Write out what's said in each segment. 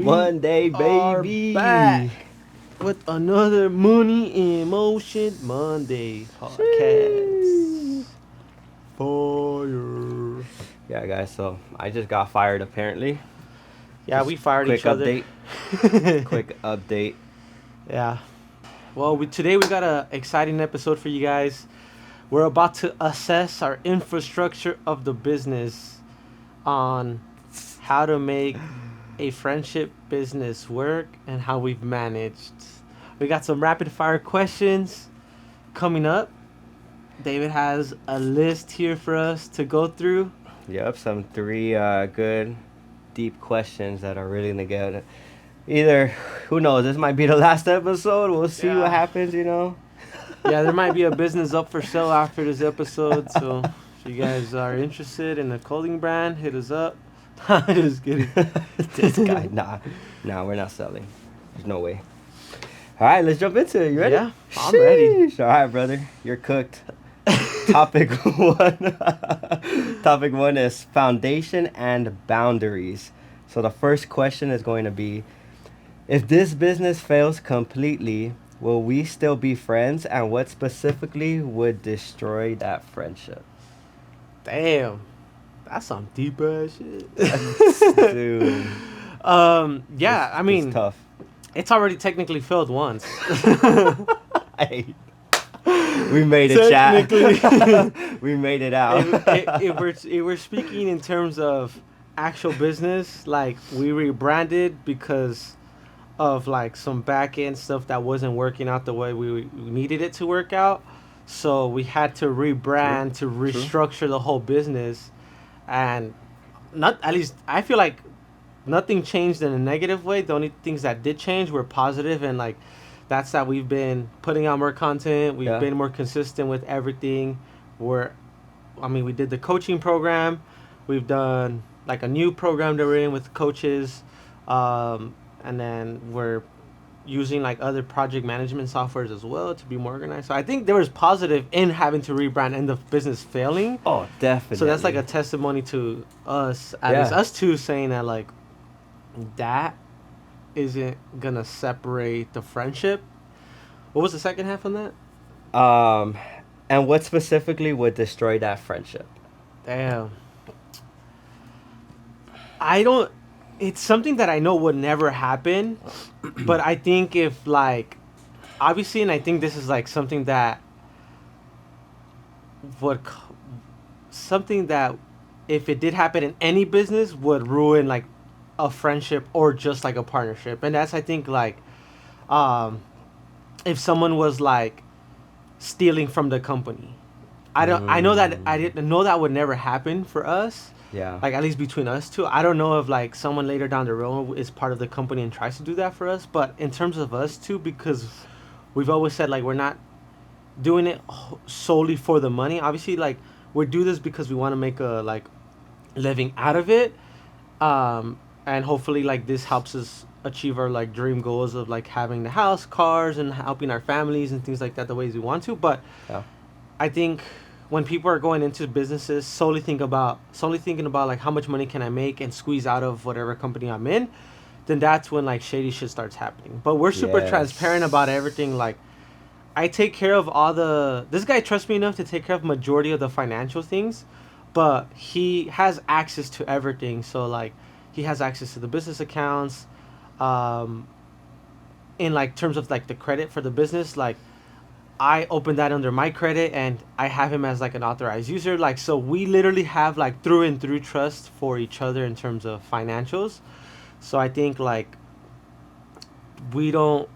Monday, are back baby. with another Money in Motion Monday podcast. Sheesh. Fire. Yeah, guys. So I just got fired. Apparently, Yeah, just we fired quick each other. update. Quick update. Yeah. Well, today we got a exciting episode for you guys. We're about to assess our infrastructure of the business on how to make a friendship business work and how we've managed. We got some rapid fire questions coming up. David has a list here for us to go through. Yep, some three good, deep questions that are really gonna get. Either, who knows? This might be the last episode. We'll see what Yeah. happens. Yeah, there might be a business up for sale after this episode, so if you guys are interested in a clothing brand, hit us up. Just kidding. This guy, nah, we're not selling. There's no way. All right, let's jump into it. You ready? Yeah, I'm ready. Sheesh. All right, brother, you're cooked. Topic one. Topic one is foundation and boundaries. So the first question is going to be, if this business fails completely, will we still be friends? And what specifically would destroy that friendship? Damn, that's some deep ass shit. Dude, Yeah, I mean, it's tough. it's already technically failed once. Hey, we made it, chat. Technically. We made it out. If we're speaking in terms of actual business, like we rebranded because of like some back end stuff that wasn't working out the way we needed it to work out. So we had to rebrand to restructure the whole business, and not at least I feel like nothing changed in a negative way. The only things that did change were positive, and like that's that we've been putting out more content. We've Yeah. been more consistent with everything. We did the coaching program. We've done like a new program that we're in with coaches, and then we're using like other project management softwares as well to be more organized. So I think there was positive in having to rebrand and the business failing. Oh, definitely. So that's like a testimony to us, at least Yeah. us two, saying that like that isn't gonna separate the friendship. What was the second half on that? And what specifically would destroy that friendship? Damn. I don't. It's something that I know would never happen, but I think if like, obviously, and I think this is like something that would, something that, if it did happen in any business, would ruin like a friendship or just like a partnership, and that's I think like, um, if someone was like stealing from the company. I don't. I know that I didn't know that would never happen for us. Yeah. Like at least between us two, I don't know if like someone later down the road is part of the company and tries to do that for us. But in terms of us two, because we've always said like we're not doing it solely for the money. Obviously, like we do this because we want to make a like living out of it, and hopefully like this helps us achieve our like dream goals of like having the house, cars, and helping our families and things like that the ways we want to. But Yeah. I think when people are going into businesses solely thinking about like how much money can I make and squeeze out of whatever company I'm in, then that's when like shady shit starts happening. But we're super Yes. transparent about everything. Like I take care of this guy trusts me enough to take care of majority of the financial things, but he has access to everything. So like he has access to the business accounts, um, in like terms of like the credit for the business, like I opened that under my credit and I have him as like an authorized user. Like, so we literally have like through and through trust for each other in terms of financials. So I think like we don't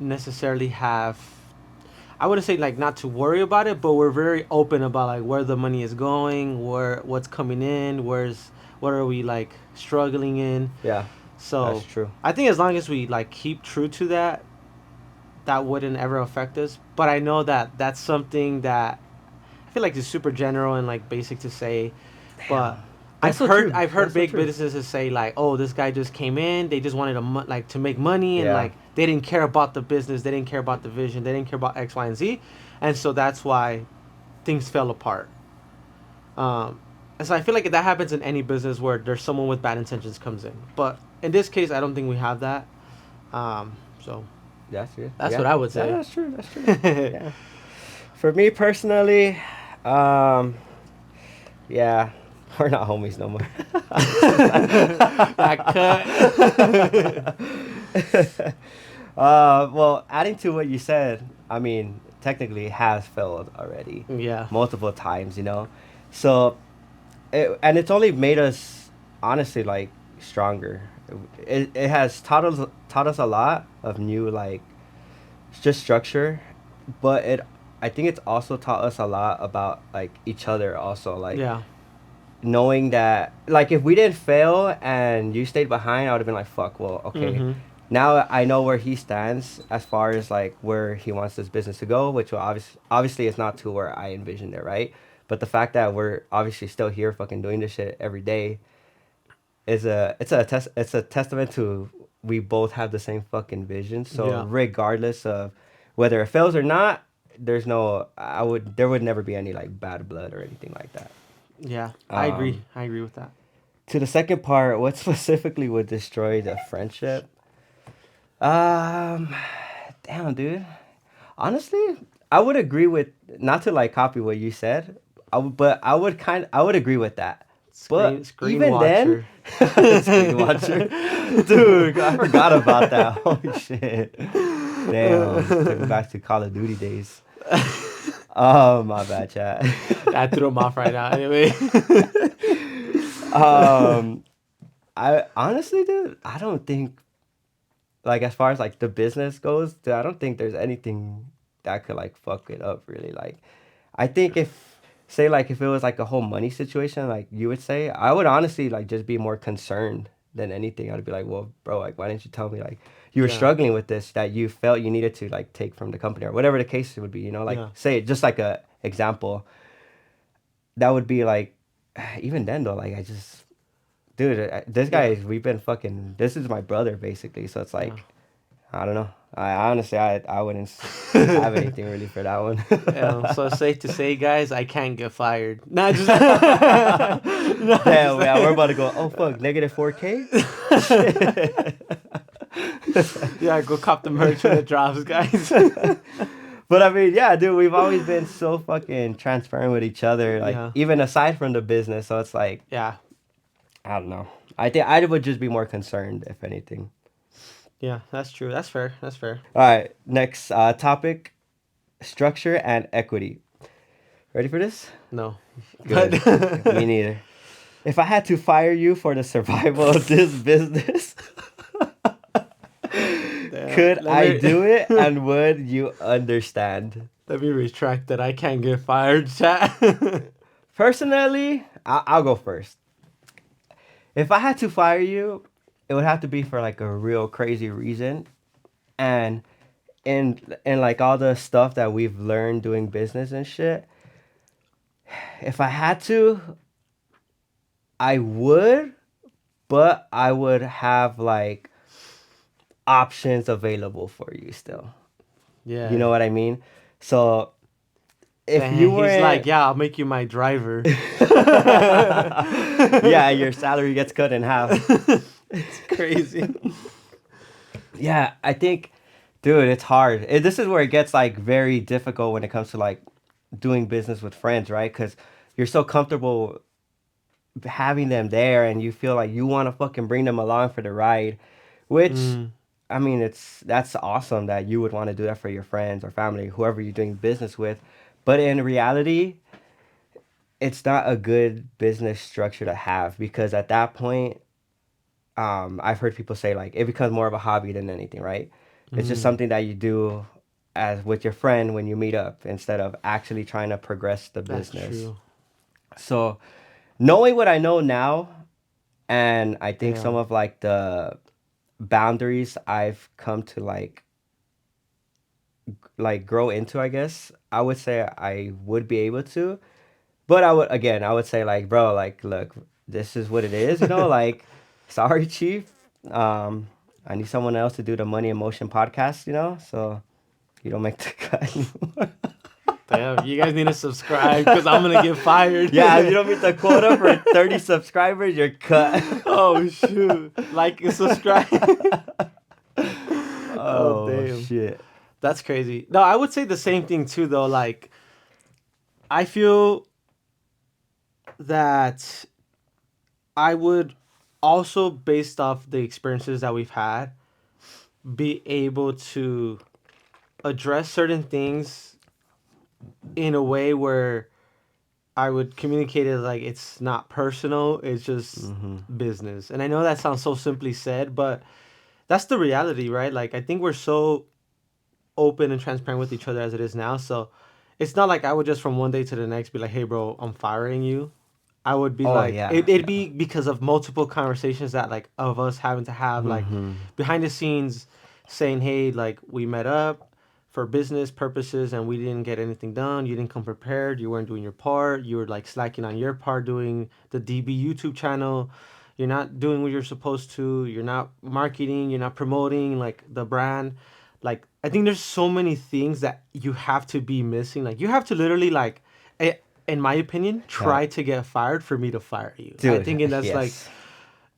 necessarily have, I wouldn't say like not to worry about it, but we're very open about like where the money is going, what's coming in, what are we like struggling in. Yeah. So That's true. I think as long as we like keep true to that, that wouldn't ever affect us. But I know that that's something that I feel like is super general and like basic to say. But That's so true. I've heard That's so big true. businesses say like, oh, this guy just came in, they just wanted like to make money, and Yeah. like they didn't care about the business, they didn't care about the vision, they didn't care about X, Y, and Z, and so that's why things fell apart. And so I feel like that happens in any business where there's someone with bad intentions comes in. But in this case, I don't think we have that. So That's true. that's Yeah. what I would Yeah, say. that's true. That's true. Yeah. For me personally, um, yeah, we're not homies no more. Got cut. Well, adding to what you said, I mean, technically it has failed already, Yeah. multiple times, you know. So, and it's only made us honestly like stronger. It has taught us a lot of new like just structure, but it I think it's also taught us a lot about like each other also like Yeah. knowing that like if we didn't fail and you stayed behind, I would have been like fuck, well, okay, Mm-hmm. now I know where he stands as far as like where he wants this business to go, which will obviously is not to where I envisioned it, right? But the fact that we're obviously still here fucking doing this shit every day is it's a testament to we both have the same fucking vision. So Yeah. regardless of whether it fails or not, there would never be any like bad blood or anything like that. Yeah. I agree. Um, I agree with that. to the second part, what specifically would destroy the friendship? Um, damn, dude. Honestly, I would agree with not to like copy what you said. But I would agree with that. But Screen even then, watcher. screen watcher, dude, I forgot about that. Holy shit! Damn, took me back to Call of Duty days. Oh my bad, chat. I threw him off right now. Anyway. um, I honestly, dude, I don't think like as far as like the business goes, dude, I don't think there's anything that could like fuck it up really. Like, I think if say like if it was like a whole money situation, like you would say, I would honestly like just be more concerned than anything. I'd be like, well, bro, like why didn't you tell me like you were Yeah. struggling with this that you felt you needed to like take from the company or whatever the case would be, you know, like Yeah. say just like a example, that would be like even then though, like I just dude, this guy Yeah. is we've been fucking this is my brother basically, so it's Yeah. like I don't know. I honestly, I wouldn't have anything really for that one. So safe to say, guys, I can't get fired. Not just. Not just. Damn, yeah, we're about to go. Oh fuck, negative 4K. Shit. Yeah, go cop the merch when it drops, guys. But I mean, yeah, dude, we've always been so fucking transparent with each other, like Yeah. even aside from the business. So it's like Yeah. I don't know. I think I would just be more concerned if anything. Yeah, that's true. That's fair. That's fair. All right, next topic: structure and equity. Ready for this? No. Good. Me neither. If I had to fire you for the survival of this business, Damn. could I do it and would you understand? Let me retract that. I can't get fired, chat. Personally, I'll go first. If I had to fire you, it would have to be for like a real crazy reason. And in like all the stuff that we've learned doing business and shit, if I had to, I would, but I would have like options available for you still. You Yeah. know what I mean? So if you Dang, he's were like, yeah, I'll make you my driver. yeah, your salary gets cut in half. It's crazy. Yeah, I think, dude, it's hard. This is where it gets like very difficult when it comes to like doing business with friends, right? Because you're so comfortable having them there and you feel like you want to fucking bring them along for the ride, which Mm, I mean, that's awesome that you would want to do that for your friends or family, whoever you're doing business with. But in reality, it's not a good business structure to have because at that point, I've heard people say like it becomes more of a hobby than anything, right? It's just mm, something that you do as with your friend when you meet up instead of actually trying to progress the that's business. true. So knowing what I know now, and I think some Damn. of like the boundaries I've come to like grow into, I guess I would say I would be able to. But I would say like, bro, like, look, this is what it is, you know, like, sorry, chief. I need someone else to do the Money in Motion podcast, you know, so you don't make the cut anymore. Damn, you guys need to subscribe because I'm gonna get fired. Yeah, if you don't meet the quota for 30 subscribers, you're cut. Oh shoot! Like and subscribe. Oh Oh damn, shit. that's crazy. No, I would say the same thing too, though. Like, I feel that I would also, based off the experiences that we've had, be able to address certain things in a way where I would communicate it like it's not personal, it's just Mm-hmm. business. And I know that sounds so simply said, but that's the reality, right? Like, I think we're so open and transparent with each other as it is now. So it's not like I would just from one day to the next be like, hey, bro, I'm firing you. I would be Oh like, yeah, it'd yeah. be because of multiple conversations that like of us having to have like Mm-hmm. behind the scenes saying, hey, like we met up for business purposes and we didn't get anything done. You didn't come prepared. You weren't doing your part. You were like slacking on your part doing the DB YouTube channel. You're not doing what you're supposed to. You're not marketing. You're not promoting like the brand. Like I think there's so many things that you have to be missing. Like you have to literally like in my opinion, Yeah. try to get fired for me to fire you. I Dude, think and that's like yes.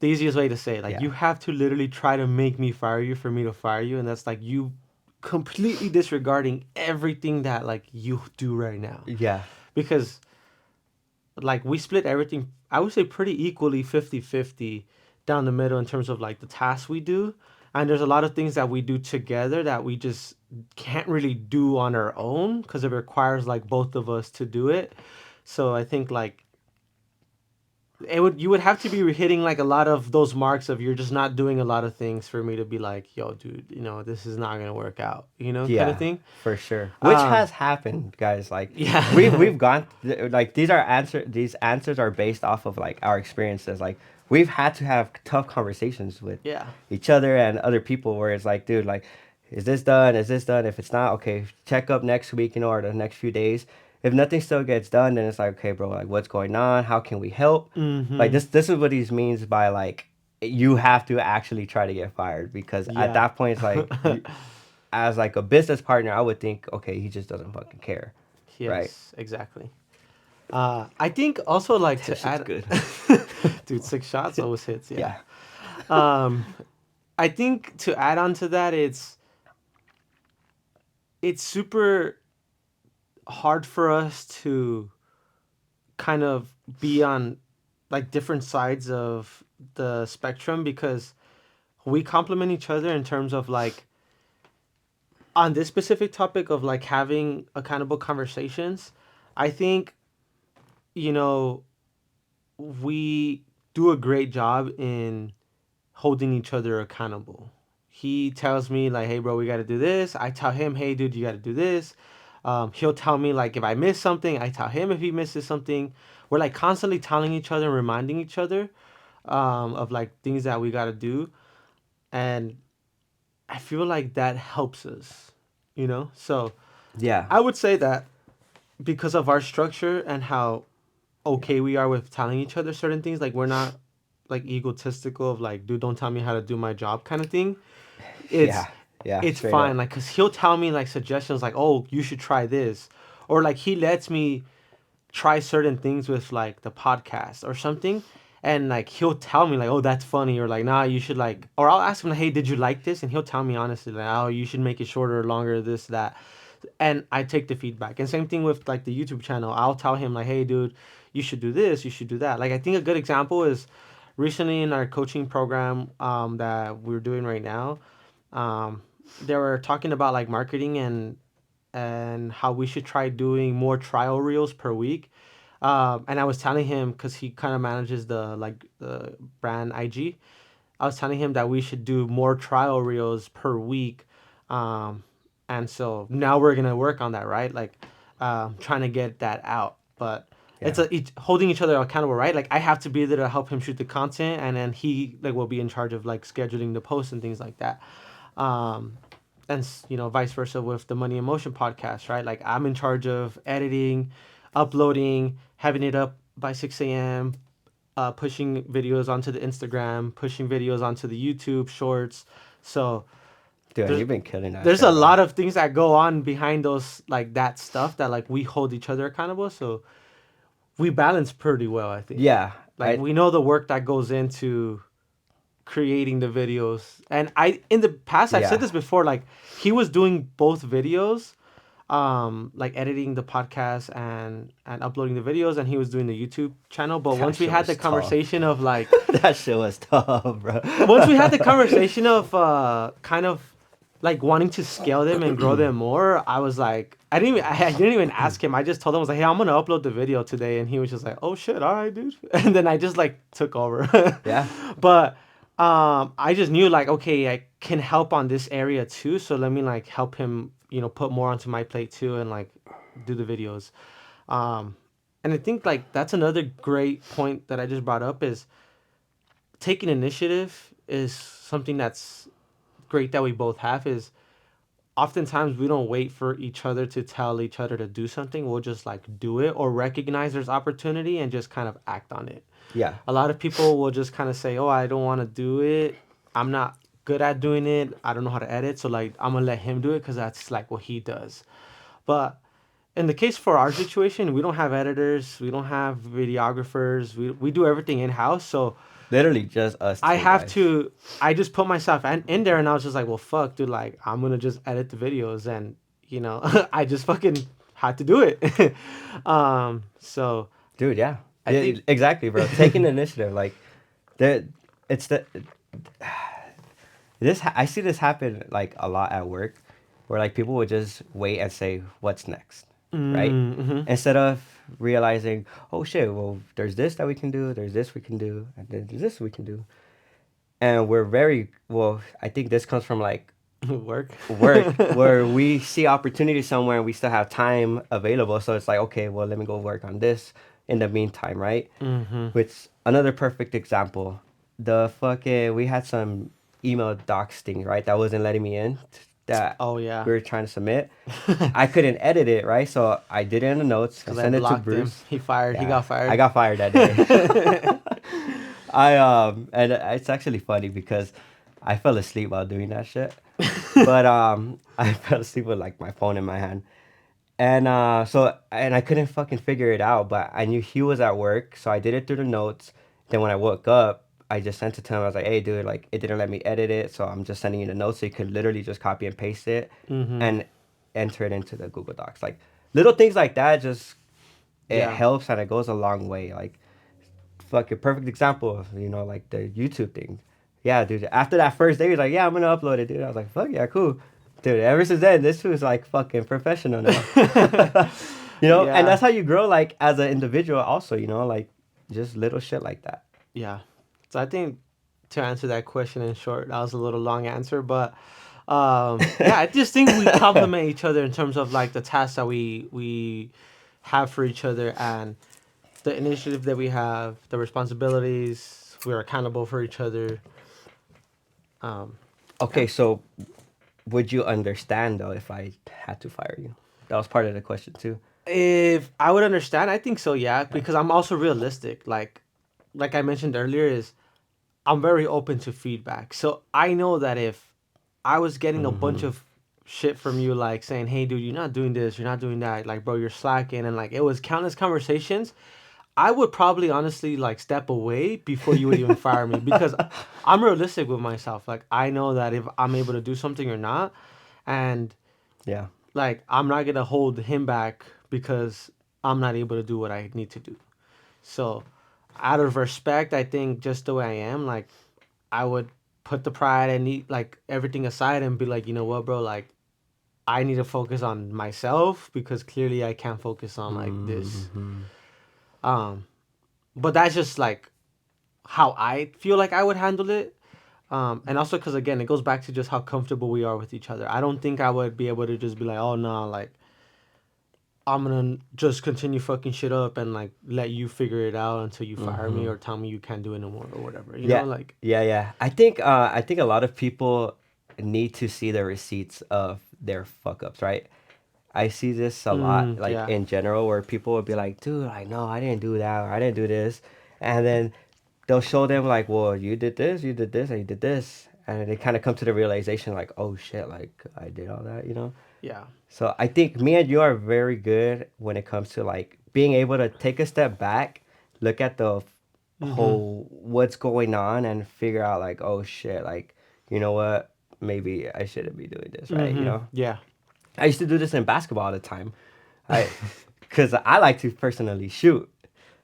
the easiest way to say it. Like Yeah. you have to literally try to make me fire you for me to fire you, and that's like you completely disregarding everything that like you do right now. Yeah. Because like we split everything I would say pretty equally 50-50 down the middle in terms of like the tasks we do. And there's a lot of things that we do together that we just can't really do on our own because it requires like both of us to do it. So I think like it would you would have to be hitting like a lot of those marks of you're just not doing a lot of things for me to be like, yo, dude, this is not gonna work out, kind of Yeah, thing. for sure. Which Um, has happened, guys. Like yeah, like these answers are based off of like our experiences. Like we've had to have tough conversations with yeah, each other and other people where it's like, dude, like is this done? Is this done? If it's not, okay, check up next week, or the next few days. If nothing still gets done, then it's like, okay, bro, like what's going on? How can we help? Like mm-hmm, this is what he means by like you have to actually try to get fired because at yeah. that point it's like as like a business partner, I would think, okay, he just doesn't fucking care, right? Yes, exactly. I think also like That to shit's add, good. dude, 6 shots always hits. Yeah. Yeah. Um, I think to add on to that, it's super hard for us to kind of be on like different sides of the spectrum because we complement each other in terms of like on this specific topic of like having accountable conversations. I think you know we do a great job in holding each other accountable. He tells me like, "Hey, bro, we got to do this." I tell him, "Hey, dude, you got to do this." He'll tell me like if I miss something. I tell him if he misses something. We're like constantly telling each other and reminding each other of like things that we got to do, and I feel like that helps us. So Yeah. I would say that because of our structure and how okay we are with telling each other certain things, like we're not like egotistical of like, dude, don't tell me how to do my job kind of thing. it's Yeah. Yeah. it's Straight fine up. like because he'll tell me like suggestions like, oh, you should try this, or like he lets me try certain things with like the podcast or something, and like he'll tell me like, oh, that's funny, or like, nah, you should like, or I'll ask him like, hey, did you like this, and he'll tell me honestly like, oh, you should make it shorter or longer, this that, and I take the feedback. And same thing with like the YouTube channel. I'll tell him like, hey, dude, you should do this, you should do that. Like I think a good example is recently in our coaching program that we're doing right now. Um, they were talking about like marketing and how we should try doing more trial reels per week. And I was telling him because he kind of manages the brand IG. I was telling him that we should do more trial reels per week. Um, and so now we're gonna work on that, right? Like, trying to get that out. But Yeah. it's holding each other accountable, right? Like I have to be there to help him shoot the content, and then he like will be in charge of like scheduling the posts and things like that. Um, and vice versa with the Money in Motion podcast, right? Like I'm in charge of editing, uploading, having it up by 6 a.m., pushing videos onto the Instagram, pushing videos onto the YouTube shorts. So Dude, and there's you've been killing that there's a shit, bro. lot of things that go on behind those like that stuff that like we hold each other accountable. So we balance pretty well, I think. Yeah, Like I we know the work that goes into creating the videos. And I in the past I've said yeah. this before, like he was doing both videos, like editing the podcast and uploading the videos, and he was doing the YouTube channel. But That once we shit had the was tough. conversation of like That shit was tough, bro. once we had the conversation of kind of like wanting to scale them and grow them more, I was like, I didn't even ask him. I just told him, I was like, hey, I'm gonna upload the video today, and he was just like, oh shit, all right, dude. And then I just like took over. Yeah. But I just knew like, okay, I can help on this area too, so let me like help him, put more onto my plate too, and like do the videos. Um, and I think like that's another great point that I just brought up is taking initiative is something that's great that we both have is oftentimes we don't wait for each other to tell each other to do something. We'll just like do it or recognize there's opportunity and just kind of act on it. Yeah. A lot of people will just kind of say, oh, I don't want to do it. I'm not good at doing it. I don't know how to edit. So like I'm going to let him do it because that's like what he does. But in the case for our situation, we don't have editors. We don't have videographers. We do everything in house. So Literally just us I two have guys. to. I just put myself in there, and I was just like, "Well, fuck, dude. Like, I'm gonna just edit the videos, and I just fucking had to do it." So Dude, yeah. I think, Exactly, bro. Taking initiative, like, there, it's the I see this happen like a lot at work, where like people would just wait and say, "What's next?" Right? mm-hmm. Instead of realizing, "Oh shit, well, there's this that we can do, there's this we can do, and then there's this we can do." And we're very well. I think this comes from like Work. work where we see opportunity somewhere and we still have time available. So it's like, okay, well, let me go work on this in the meantime, right? Mm-hmm. Which another perfect example, the fucking we had some email docs thing, right? That wasn't letting me in. That Oh yeah. we were trying to submit. I couldn't edit it, right? So I did it in the notes. I Because I sent it to blocked him. Bruce. He fired. He Yeah, got I fired. got fired that day. I and it's actually funny because I fell asleep while doing that shit. But I fell asleep with like my phone in my hand. And I couldn't fucking figure it out, but I knew he was at work, so I did it through the notes. Then when I woke up, I just sent it to him. I was like, "Hey, dude, like it didn't let me edit it, so I'm just sending you the notes, so you could literally just copy and paste it, Mm-hmm. and enter it into the Google Docs." Like little things like that, just it Yeah. helps and it goes a long way. Like fucking perfect example of like the YouTube thing. Yeah, dude. After that first day, he was like, "Yeah, I'm gonna upload it, dude." I was like, "Fuck yeah, cool." Dude, ever since then, this was like fucking professional now. And Yeah. that's how you grow, like as an individual. Also, like just little shit like that. Yeah. So I think to answer that question in short, that was a little long answer, but yeah, I just think we complement each other in terms of like the tasks that we have for each other and the initiative that we have, the responsibilities. We're accountable for each other. Um, yeah. Okay, so would you understand though if I had to fire you? That was part of the question too. If I would understand, I think so. Yeah, Yeah. because I'm also realistic. Like I mentioned earlier, is I'm very open to feedback. So I know that if I was getting a bunch Mm-hmm. of shit from you, like saying, "Hey, dude, you're not doing this, you're not doing that," like, bro, you're slacking, and like it was countless conversations. I would probably honestly like step away before you would even fire me because I'm realistic with myself. Like I know that if I'm able to do something or not, and Yeah. like I'm not gonna hold him back because I'm not able to do what I need to do. So, out of respect, I think just the way I am, like I would put the pride and need like everything aside and be like, you know what, bro, like I need to focus on myself because clearly I can't focus on like this. Mm-hmm. Um, but that's just like how I feel like I would handle it. And also because again, it goes back to just how comfortable we are with each other. I don't think I would be able to just be like, oh no, like I'm gonna just continue fucking shit up and like let you figure it out until you fire me Mm-hmm. or tell me you can't do it no more or whatever. Yeah, Like yeah. I think a lot of people need to see the receipts of their fuck ups, right? I see this a lot, like yeah. in general, where people would be like, "Dude, I know I didn't do that, or I didn't do this," and then they'll show them like, "Well, you did this, and you did this," and they kind of come to the realization like, oh shit, like I did all that, you know. Yeah. So I think me and you are very good when it comes to like being able to take a step back, look at the Mm-hmm. whole what's going on, and figure out like, oh shit, like you know what, maybe I shouldn't be doing this, right? You Mm-hmm. know, Yeah. I used to do this in basketball all the time, I, because I like to personally shoot.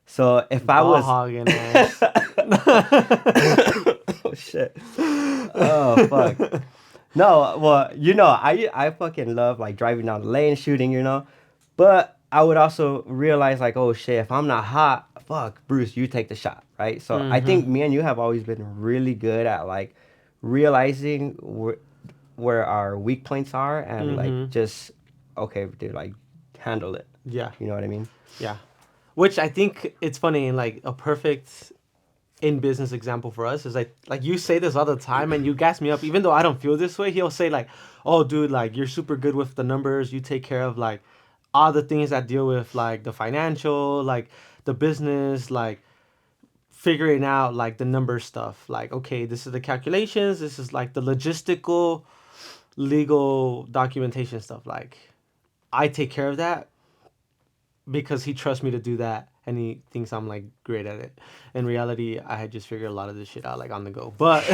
So if I Ball was, hogging ass. oh shit, oh fuck. No, well, you know, I fucking love like driving down the lane, shooting, you know. But I would also realize like, oh shit, if I'm not hot, fuck, Bruce, you take the shot, right? So I Mm-hmm. think me and you have always been really good at like realizing where our weak points are and like Mm-hmm. just okay, dude, like handle it. Yeah. You know what I mean? Yeah. Which I think it's funny, and like a perfect in business example for us is like you say this all the time and you gas me up even though I don't feel this way. He'll say like, oh dude, like you're super good with the numbers, you take care of like all the things that deal with like the financial, like the business, like figuring out like the number stuff, like okay, this is the calculations, this is like the logistical legal documentation stuff, like I take care of that because he trusts me to do that and he thinks I'm like great at it. In reality, I had just figured a lot of this shit out like on the go. But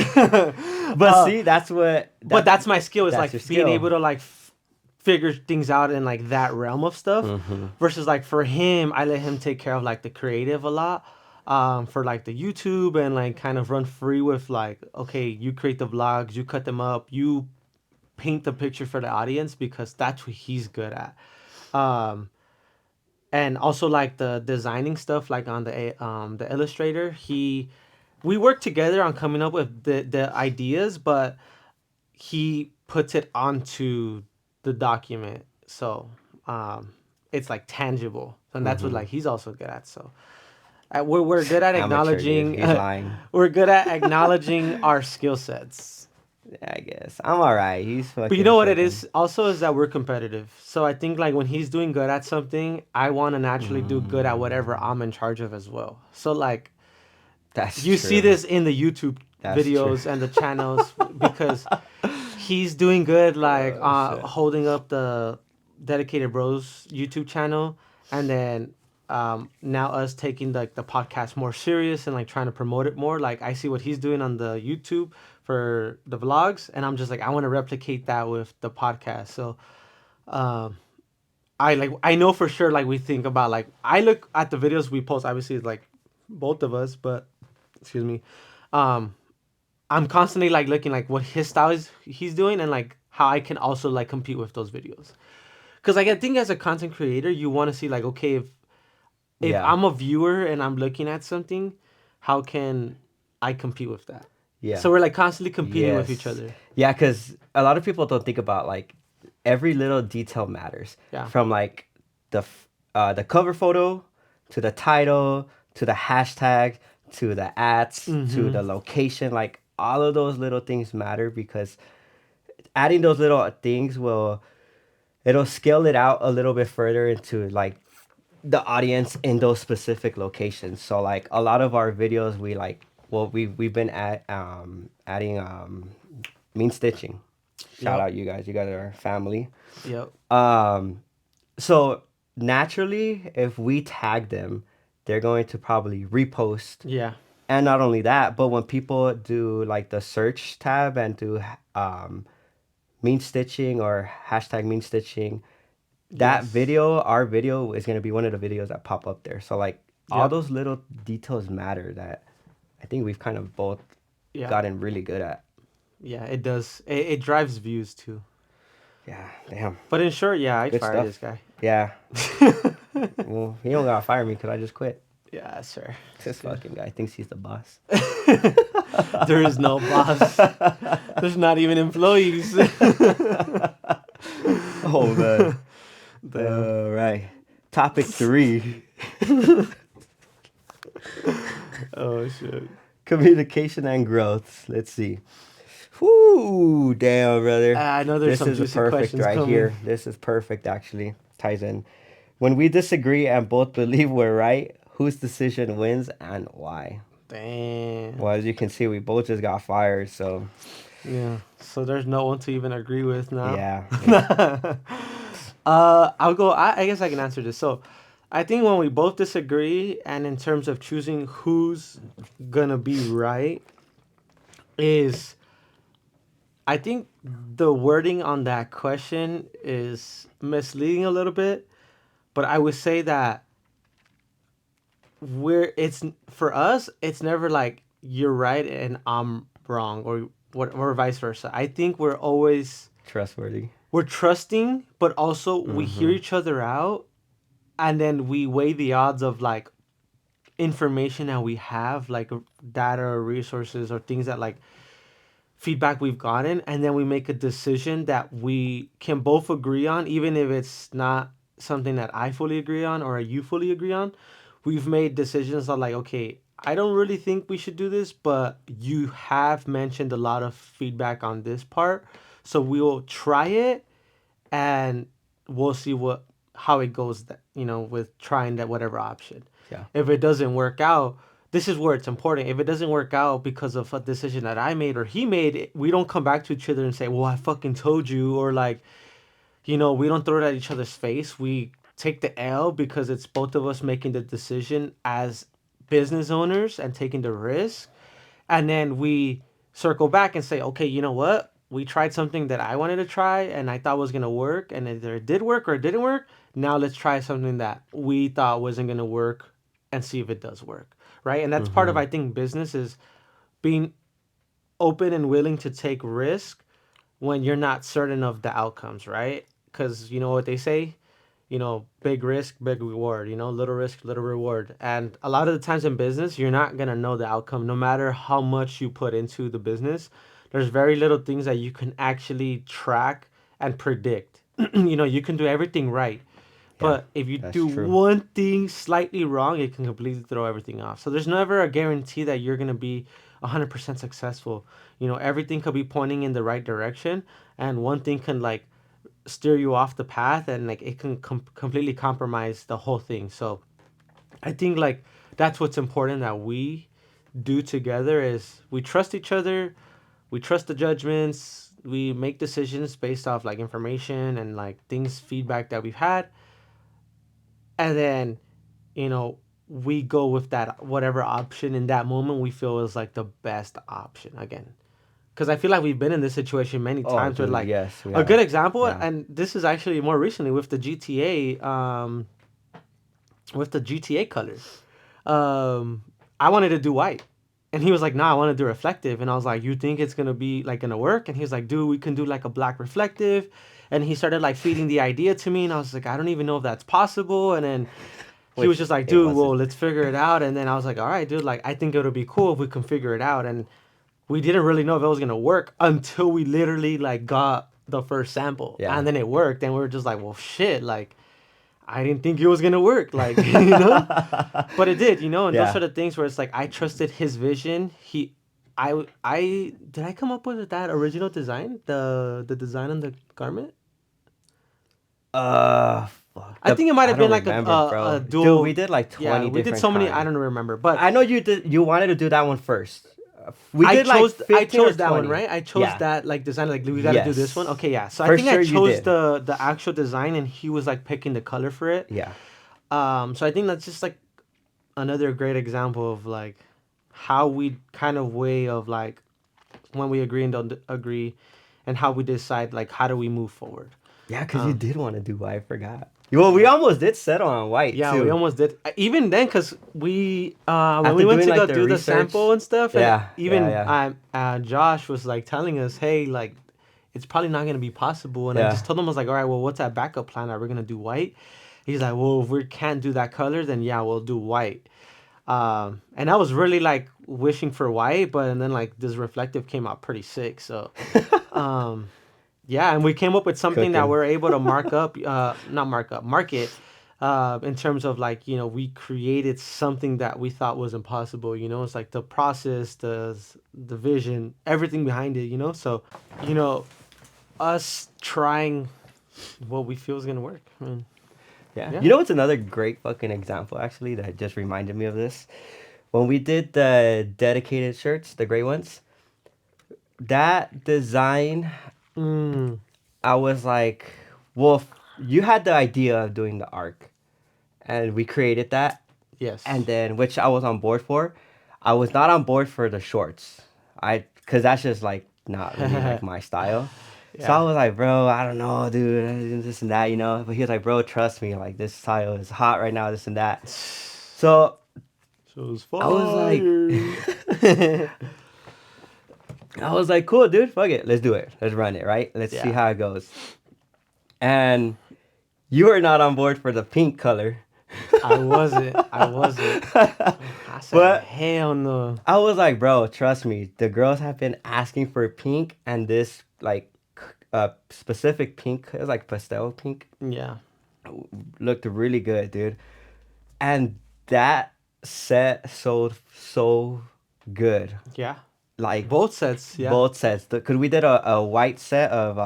But see, that's what but that's my skill, is that's your like being skill. able to like figure things out in like that realm of stuff. Mm-hmm. Versus like for him, I let him take care of like the creative a lot. For like the YouTube and like kind of run free with like, okay, you create the vlogs, you cut them up, you paint the picture for the audience because that's what he's good at. Um, and also like the designing stuff like on the illustrator, we work together on coming up with the ideas, but he puts it onto the document, so um it's like tangible, and that's what Mm-hmm. like he's also good at. So we're good at Amateur, dude. acknowledging He's lying. we're good at acknowledging our skill sets. Yeah, I guess I'm all right. He's But you fucking know what it tripping. is also is that we're competitive. So I think like when he's doing good at something, I want to naturally do good at whatever Mm, I'm in charge of as well. So like that's you see true. this in the YouTube That's true. videos and the channels because he's doing good like Oh shit. holding up the Dedicated Bros YouTube channel, and then now us taking like the podcast more serious and like trying to promote it more. Like I see what he's doing on the YouTube for the vlogs, and I'm just like I want to replicate that with the podcast. So um I know for sure like we think about like I look at the videos we post, obviously it's like both of us, but excuse me. Um I'm constantly like looking like what his style is he's doing and like how I can also like compete with those videos. Cause like I think as a content creator, you want to see like okay, if Yeah. I'm a viewer and I'm looking at something, how can I compete with that? Yeah. So we're like constantly competing with each Yes. other. Yeah, because a lot of people don't think about like every little detail matters. Yeah. From like the cover photo to the title to the hashtag to the ads to Mm-hmm. the location. Like all of those little things matter because adding those little things will it'll scale it out a little bit further into like the audience in those specific locations. So like a lot of our videos we like well we've been at adding mean stitching. Shout Yep. out you guys. You guys are family. Yep. Um so naturally if we tag them, they're going to probably repost. Yeah. And not only that, but when people do like the search tab and do um mean stitching or hashtag mean stitching, that Yes. video, our video, is gonna be one of the videos that pop up there. So like all Yep. those little details matter that I think we've kind of both Yeah. gotten really good at. Yeah. It does. It drives views too. Yeah, damn, But in short, yeah, I'd good fire stuff. this guy. Yeah, well, he don't gotta fire me because I just quit. Yeah, sir. This Good. fucking guy thinks he's the boss. There is no boss. There's not even employees. Oh man. Damn. All right. Topic 3. Oh shit. Communication and growth. Let's see. Whoo, damn, brother. I know there's This some is a juicy perfect questions right coming. here. This is perfect, actually. Ties in. When we disagree and both believe we're right, whose decision wins and why? Damn. Well, as you can see, we both just got fired, so Yeah. So there's no one to even agree with now. Yeah, yeah. I'll go. I guess I can answer this. So, I think when we both disagree, and in terms of choosing who's gonna be right, is I think the wording on that question is misleading a little bit. But I would say that it's for us, it's never like you're right and I'm wrong, or vice versa. I think Trustworthy. we're trusting, but also we hear Mm-hmm. each other out, and then we weigh the odds of like information that we have, like data or resources or things that like feedback we've gotten, and then we make a decision that we can both agree on, even if it's not something that I fully agree on or you fully agree on. We've made decisions that like, okay, I don't really think we should do this, but you have mentioned a lot of feedback on this part, so we'll try it, and we'll see what how it goes. That with trying that whatever option. Yeah. If it doesn't work out, this is where it's important. If it doesn't work out because of a decision that I made or he made, we don't come back to each other and say, "Well, I fucking told you," or like, we don't throw it at each other's face. We take the L because it's both of us making the decision as business owners and taking the risk, and then we circle back and say, okay, you know what? We tried something that I wanted to try and I thought was gonna work, and either it did work or it didn't work. Now let's try something that we thought wasn't gonna work and see if it does work, right? And that's part of, Mm-hmm. I think, business is being open and willing to take risk when you're not certain of the outcomes, right? Because you know what they say, big risk, big reward, little risk, little reward. And a lot of the times in business, you're not going to know the outcome no matter how much you put into the business. There's very little things that you can actually track and predict. You can do everything right. Yeah, But if you that's do true. one thing slightly wrong, it can completely throw everything off. So there's never a guarantee that you're going to be 100% successful. Everything could be pointing in the right direction, and one thing can like steer you off the path, and like it can completely compromise the whole thing. So I think like that's what's important that we do together is we trust each other, we trust the judgments, we make decisions based off like information and like things feedback that we've had, and then you know we go with that whatever option in that moment we feel is like the best option again, because I feel like we've been in this situation many Oh, times where dude, like yes, we a good have. example, Yeah. and this is actually more recently with the GTA, with the GTA colors. Um, I wanted to do white, and he was like, "Nah, I want to do reflective," and I was like, "You think it's gonna be like gonna work?" And he was like, "Dude, we can do like a black reflective," and he started like feeding the idea to me, and I was like, "I don't even know if that's possible," and then he was Which just like, it dude, well, wasn't. let's figure it out. And then I was like, all right, dude, like, I think it'll be cool if we can figure it out. And we didn't really know if it was going to work until we literally, like, got the first sample. Yeah. And then it worked. And we were just like, well, shit, like, I didn't think it was going to work. Like, But it did, and those Yeah. sort of things where it's like, I trusted his vision. Did I come up with that original design? The design on the garment? Uh, Fuck. I think it might I have been don't like remember, a bro. Dude, we dual. did like Yeah, 20 we did different so many. I kinds. don't remember, but I know you did. You wanted to do that one first. We did like I 15 or chose that one, 20. right? I chose Yeah. that like design. Like we got to do this one. Yes. Okay, yeah. So I For think I sure you chose did. the actual design, and he was like picking the color for it. Yeah. So I think that's just like another great example of like how we kind of way of like when we agree and don't agree, and how we decide like how do we move forward. Yeah, because you Um, did want to do white. I forgot. Well, we yeah. almost did settle on white Yeah, we too. almost did. Even then, cause we when After we went doing to go like the do the research. sample and stuff, and Yeah. Yeah. even Yeah. Josh was like telling us, hey, like it's probably not gonna be possible. And I Yeah. just told him I was like, all right, well, what's that backup plan? Are we gonna do white? He's like, well, if we can't do that color, then yeah, we'll do white. And I was really like wishing for white, but and then like this reflective came out pretty sick. So, um, yeah, and we came up with something that Cooking. we're able to mark up, not mark up, market, in terms of like we created something that we thought was impossible. It's like the process, the vision, everything behind it. So you know, us trying what we feel is gonna work. I mean, Yeah. yeah, You know what's another great fucking example actually that just reminded me of this? When we did the dedicated shirts, the gray ones, that design, Mm, I was like, well, you had the idea of doing the arc, and we created that, and yes. then which I was on board for. I was not on board for the shorts. Cause that's just like not really like my style. So I Yeah. was like, bro, I don't know, dude, this and that, you know. But he was like, bro, trust me, like this style is hot right now, this and that. So Shows I was like, fire. I was like, cool, dude, fuck it, let's do it, let's run it, right? Let's see Yeah. how it goes. And you were not on board for the pink color. I wasn't. I wasn't. I said, But hell no. I was like, bro, trust me. The girls have been asking for pink, and this like specific pink, it was like pastel pink, Yeah. looked really good, dude. And that set sold so good. Yeah. Like Both sets. Yeah. both sets. Cause we did a white set of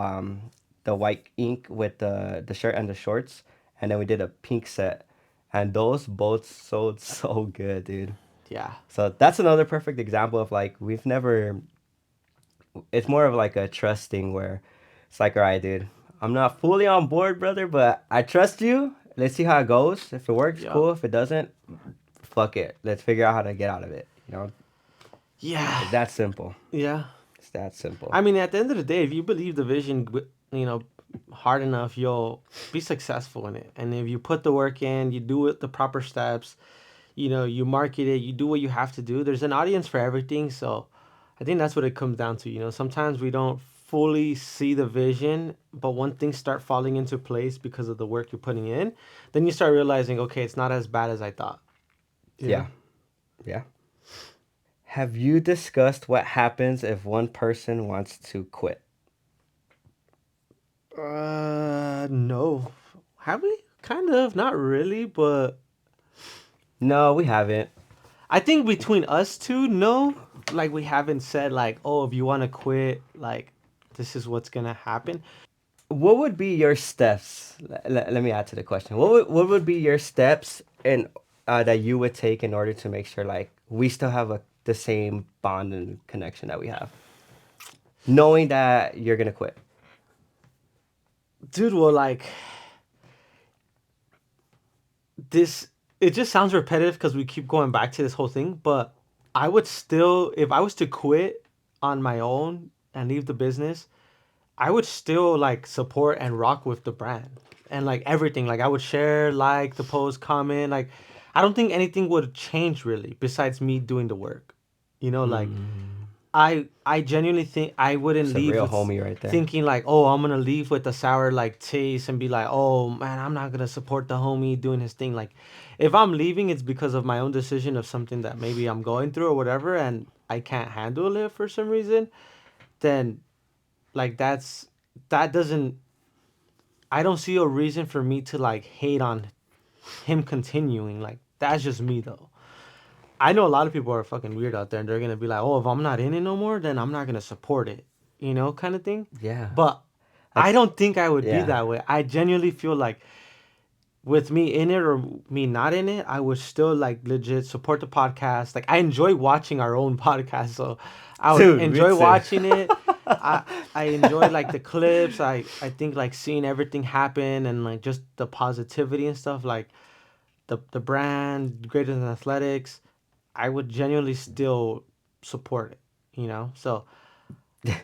the white ink with the shirt and the shorts, and then we did a pink set, and those both sold so good, dude. Yeah. So that's another perfect example of like we've never. It's more of like a trust thing where it's like, all right, dude, I'm not fully on board, brother, but I trust you. Let's see how it goes. If it works, Yep. cool. If it doesn't, fuck it. Let's figure out how to get out of it. You know, Yeah. it's that simple. Yeah. It's that simple. I mean, at the end of the day, if you believe the vision, you know, hard enough, you'll be successful in it. And if you put the work in, you do it the proper steps, you market it, you do what you have to do. There's an audience for everything. So I think that's what it comes down to. Sometimes we don't fully see the vision, but when things start falling into place because of the work you're putting in, then you start realizing, okay, it's not as bad as I thought. Yeah, yeah. Have you discussed what happens if one person wants to quit? No. Have we? Kind of, not really, but No, we haven't. I think between us two, no. Like we haven't said like, oh, if you want to quit, like this is what's gonna happen. What would be your steps? Let me add to the question. What would be your steps in that you would take in order to make sure like we still have the same bond and connection that we have, knowing that you're gonna quit? Dude, well, like this, it just sounds repetitive because we keep going back to this whole thing. But I would still, if I was to quit on my own and leave the business, I would still like support and rock with the brand and like everything. Like I would share, like the post, comment. Like I don't think anything would change really besides me doing the work. Like Mm, I genuinely think I wouldn't it's a leave real with homie right there. thinking like, oh, I'm gonna leave with a sour like taste and be like, oh man, I'm not gonna support the homie doing his thing. Like, if I'm leaving, it's because of my own decision of something that maybe I'm going through or whatever, and I can't handle it for some reason. Then like that doesn't. I don't see a reason for me to like hate on him continuing. Like that's just me though. I know a lot of people are fucking weird out there and they're gonna be like, oh, if I'm not in it no more, then I'm not gonna support it, kind of thing. Yeah, But I that's don't think I would be yeah. that way. I genuinely feel like with me in it or me not in it, I would still like legit support the podcast. Like I enjoy watching our own podcast, so I would Dude, me enjoy too. watching it. I enjoy like the clips. I think like seeing everything happen and like just the positivity and stuff like the brand Greater Than Athletics. I would genuinely still support it. So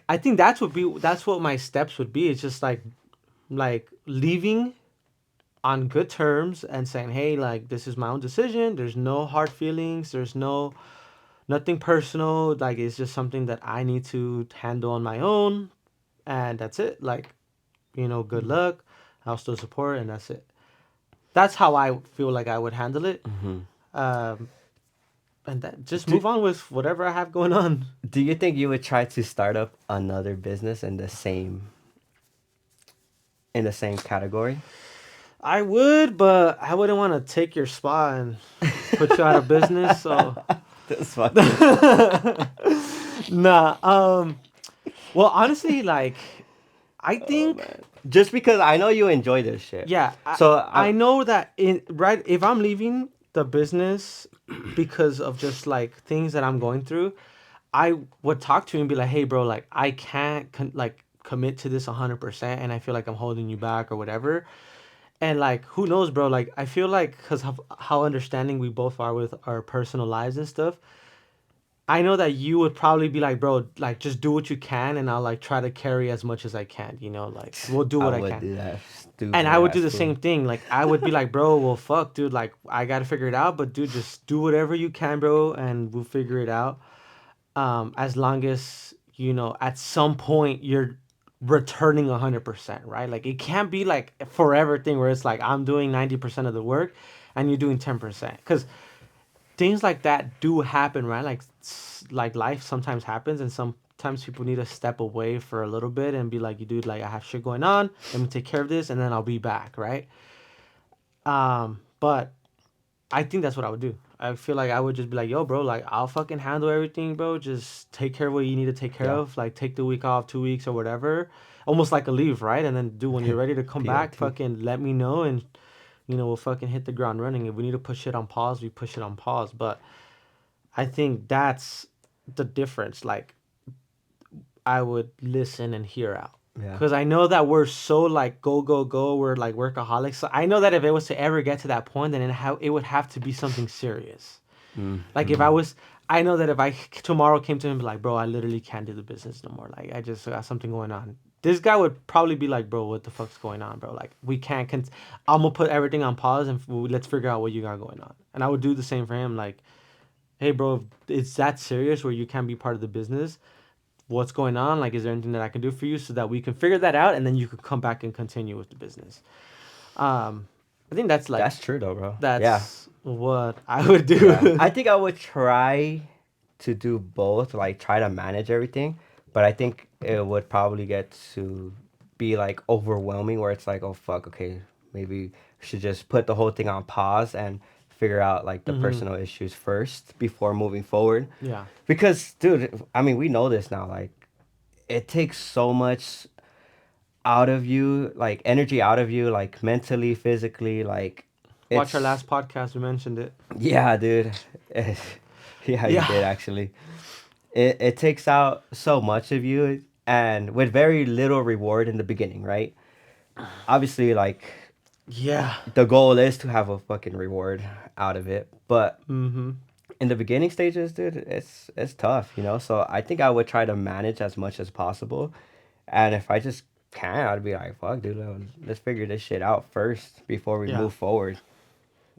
I think that's what my steps would be. It's just like leaving on good terms and saying, hey, like this is my own decision. There's no hard feelings. There's nothing personal. Like it's just something that I need to handle on my own, and that's it. Like good luck. I'll still support, and that's it. That's how I feel like I would handle it. Hmm. Um, and that just Do move on with whatever I have going on. Do you think you would try to start up another business in the same category? I would, but I wouldn't want to take your spot and put you out of business. So That's fucking. nah. Well, honestly, like I Oh think, man. Just because I know you enjoy this shit. yeah, So I know that if I'm leaving the business because of just like things that I'm going through, I would talk to him and be like, hey, bro, like I can't like commit to this 100%, and I feel like I'm holding you back or whatever. And like, who knows, bro? Like, I feel like because of how understanding we both are with our personal lives and stuff, I know that you would probably be like, bro, like just do what you can, and I'll like try to carry as much as I can. You know, like we'll do I what I would can. do that And stupid I would do ass the fool. same thing. Like I would be like, bro, well, fuck, dude. Like I gotta figure it out, but dude, just do whatever you can, bro, and we'll figure it out. As long as you know, at some point you're returning 100%, right? Like it can't be like a forever thing where it's like I'm doing 90% of the work, and you're doing 10%, because things like that do happen, right? Like like life sometimes happens, and sometimes people need to step away for a little bit and be like, you dude, like I have shit going on. Let me take care of this, and then I'll be back, right? But I think that's what I would do. I feel like I would just be like, yo, bro, like I'll fucking handle everything, bro. Just take care of what you need to take care Yeah. of. Like take the week off, 2 weeks or whatever, almost like a leave, right? And then, dude, when you're ready to come back, POT. fucking let me know, and we'll fucking hit the ground running. If we need to push it on pause, we push it on pause. But I think that's the difference. Like I would listen and hear out. Yeah. Cause I know that we're so like go go go. We're like workaholics. So I know that if it was to ever get to that point, then it would have to be something serious. Like if I Mm-hmm. was, I know that if I tomorrow came to him and be like, bro, I literally can't do the business no more. Like I just got something going on. This guy would probably be like, bro, what the fuck's going on, bro? Like we can't. I'm gonna put everything on pause and let's figure out what you got going on. And I would do the same for him. Like, hey, bro, if it's that serious where you can't be part of the business, what's going on? Like, is there anything that I can do for you so that we can figure that out, and then you could come back and continue with the business? I think that's like That's true though, bro. Yeah. that's what I would Yeah. I do. think I would try to do both, like try to manage everything, but I think it would probably get to be like overwhelming where it's like, oh fuck, okay, maybe we should just put the whole thing on pause and figure out like the Hmm. personal issues first before moving forward. Yeah. Because dude, I mean, we know this now, like it takes so much out of you, like energy out of you, like mentally, physically, like Watch our it's last podcast. We mentioned it. yeah, dude. Yeah, you Yeah. did actually. It takes out so much of you and with very little reward in the beginning, right? Obviously, like Yeah. the goal is to have a fucking reward out of it, but Mm-hmm. in the beginning stages, dude, it's tough, you know? So I think I would try to manage as much as possible. And if I just can't, I'd be like, fuck, dude, let's figure this shit out first before we Yeah. move forward.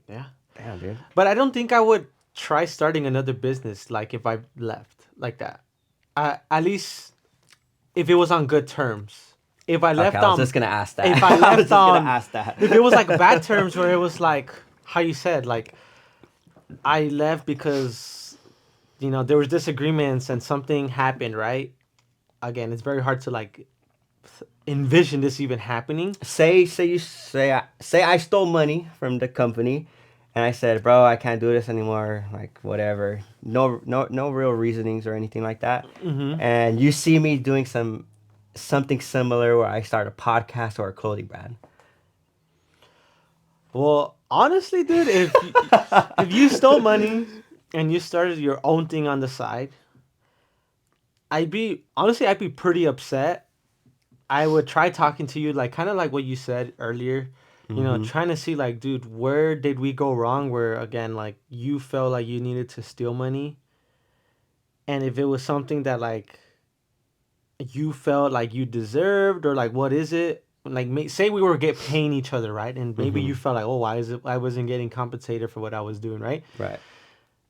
Yeah. Damn, dude. But I don't think I would try starting another business like if I left like that. At least if it was on good terms. If I Okay, left I was on just gonna ask if I that. I was left just gonna on ask that. if it was like bad terms where it was like how you said, like I left because there was disagreements and something happened, right? Again, it's very hard to like envision this even happening. Say I stole money from the company, and I said, bro, I can't do this anymore. Like whatever, no real reasonings or anything like that. Mm-hmm. And you see me doing something similar where I start a podcast or a clothing brand. Well, honestly, dude, if you stole money and you started your own thing on the side, I'd be pretty upset. I would try talking to you, like kind of like what you said earlier, Mm-hmm. trying to see like, dude, where did we go wrong? Where again, like you felt like you needed to steal money, and if it was something that like you felt like you deserved, or like what is it? Like say we were get paying each other, right? And maybe Mm-hmm. you felt like, oh, why is it I wasn't getting compensated for what I was doing, right? Right.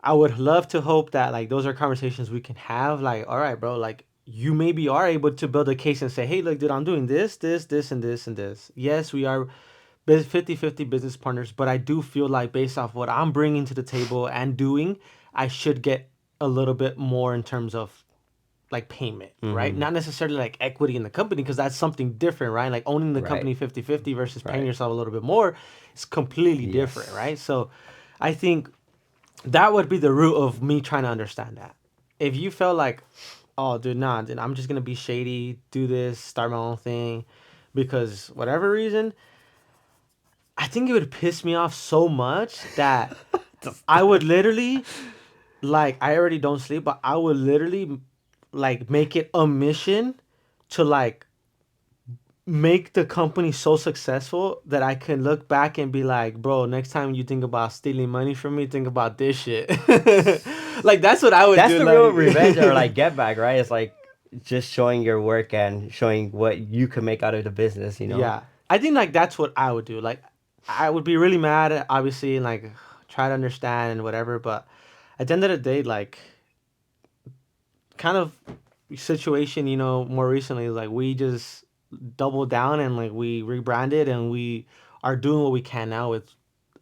I would love to hope that like those are conversations we can have. Like, all right, bro, like you maybe are able to build a case and say, hey, look, dude, I'm doing this, and this, and this. Yes, we are 50-50 business partners, but I do feel like based off what I'm bringing to the table and doing, I should get a little bit more in terms of like payment, right? Mm-hmm. Not necessarily like equity in the company because that's something different, right? Like owning the Right. company 50-50 versus paying Right. yourself a little bit more is completely different, Yes. right? So I think that would be the root of me trying to understand that. If you felt like, oh, dude, nah, dude, I'm just gonna be shady, do this, start my own thing, because whatever reason, I think it would piss me off so much that Just- I would literally like I already don't sleep, but I would literally like make it a mission to like make the company so successful that I can look back and be like, bro, next time you think about stealing money from me, think about this shit. Like that's what I would That's do. the real revenge or Like, like get back, right? It's like just showing your work and showing what you can make out of the business, you know? yeah, I think like that's what I would do. Like, I would be really mad, obviously, and like try to understand and whatever. But at the end of the day, like, kind of situation, more recently is like we just doubled down and like we rebranded and we are doing what we can now with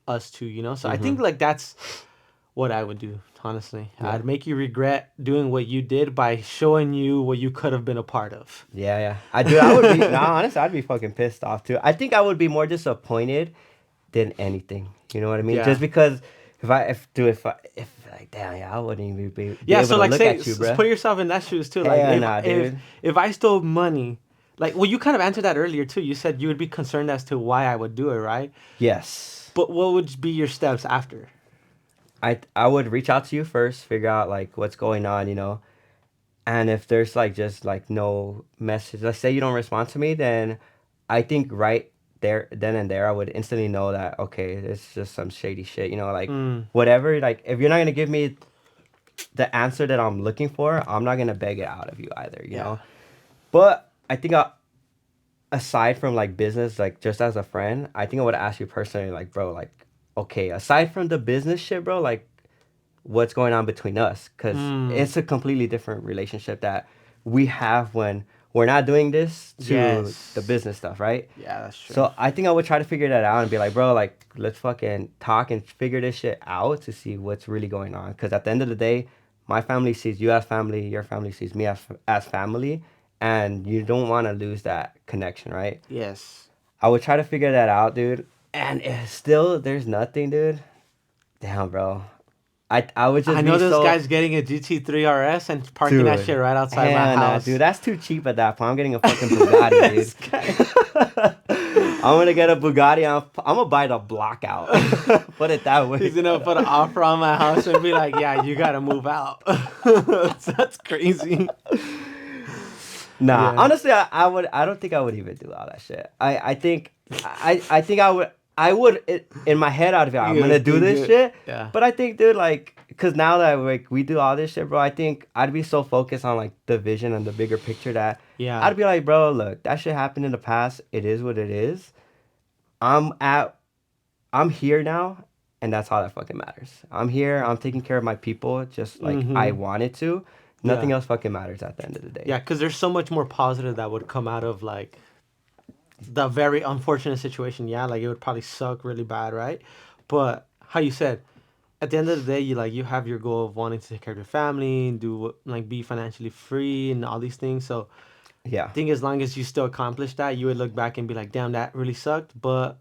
us two. So I Mm-hmm. think like that's what I would do, honestly. Yeah. I'd make you regret doing what you did by showing you what you could have been a part of. Yeah, yeah. I would be, nah, honestly, I'd be fucking pissed off too. I think I would be more disappointed than anything. You know what I mean? Just Yeah. because if like, damn, yeah, I wouldn't even be Yeah, able so to like look say at you, bruh. put yourself in that shoes too. Like Hell if nah, if dude. if I stole money, like well you kind of answered that earlier too. You said you would be concerned as to why I would do it, right? Yes. But what would be your steps after? I would reach out to you first, figure out like what's going on, you know. And if there's like just like no message, let's say you don't respond to me, then I think right there, then and there, I would instantly know that okay, it's just some shady shit, you know, like Mm, whatever. Like if you're not gonna give me the answer that I'm looking for, I'm not gonna beg it out of you either, you yeah. know. But I think aside from like business, like just as a friend, I think I would ask you personally, like, bro, like, okay, aside from the business shit, bro, like what's going on between us because Mm, it's a completely different relationship that we have when we're not doing this to the yes. business stuff, right? Yeah, that's true. So I think I would try to figure that out and be like, bro, like let's fucking talk and figure this shit out to see what's really going on. Because at the end of the day, my family sees you as family, your family sees me as family, and you don't want to lose that connection, right? Yes. I would try to figure that out, dude. And if still there's nothing, dude. Damn, bro. I would I just know be this so. guy's getting a GT3 RS and parking that shit Dude, right outside my hell nah, house. dude. That's too cheap at that point. I'm getting a fucking Bugatti, dude. This guy. I'm gonna get a Bugatti. I'm gonna buy the block out. Put it that He's way. gonna put an offer on my house and be like, "Yeah, you gotta move out." That's crazy. Nah, Yeah. honestly, I would. I don't think I would even do all that shit. I think I would. In my head, I'd be like, I'm You gonna gotta do think this it. shit. Yeah. But I think, dude, like, cause now that like we do all this shit, bro, I think I'd be so focused on like the vision and the bigger picture that Yeah. I'd be like, bro, look, that shit happened in the past. It is what it is. I'm at I'm here now, and that's all that fucking matters. I'm here. I'm taking care of my people just like I Mm-hmm. wanted to. Nothing Yeah. else fucking matters at the end of the day. Yeah, because there's so much more positive that would come out of like the very unfortunate situation. Yeah, like it would probably suck really bad, right? But how you said, at the end of the day, you have your goal of wanting to take care of your family, like be financially free and all these things. So Yeah. I think as long as you still accomplish that, you would look back and be like, damn, that really sucked. But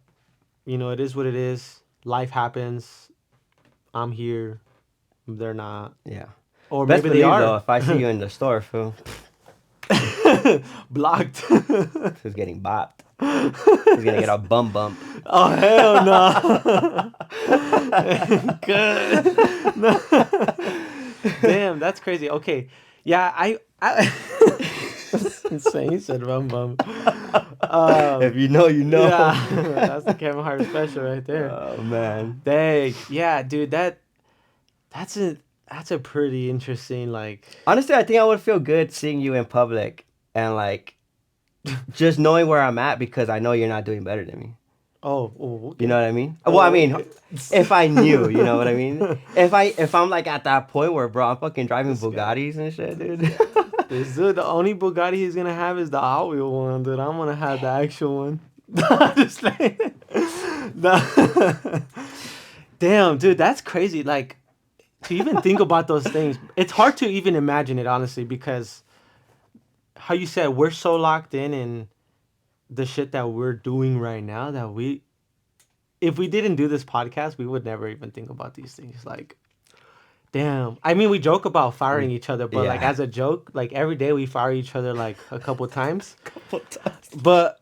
it is what it is. Life happens. I'm here. They're not. Yeah. Or Best maybe they believe though, are. if I see you in the store, fool, Blocked. who's getting bopped? Who's gonna get a bum bump? Oh hell no. Good. No. Damn, that's crazy. Okay. Yeah, I that's insane. He said bum bum. If you know, you know. Yeah, that's the Kevin Hart special right there. Oh man. Dang. Yeah, dude, that's a that's a pretty interesting like Honestly, I think I would feel good seeing you in public and like just knowing where I'm at because I know you're not doing better than me. oh You okay. know what I mean? Well, I Oh mean, okay. if I knew, you know what I mean? If I'm like at that point where bro, I'm fucking driving This guy. Bugattis and shit, dude. This dude, the only Bugatti he's gonna have is the Hot Wheel one, dude. I'm gonna have the actual one. Just like, no. Damn, dude, that's crazy. Like to even think about those things, it's hard to even imagine it honestly because how you said we're so locked in the shit that we're doing right now that if we didn't do this podcast, we would never even think about these things. Like damn. I mean, we joke about firing We, each other, but like yeah. as a joke, like every day we fire each other like a couple times. Couple times. But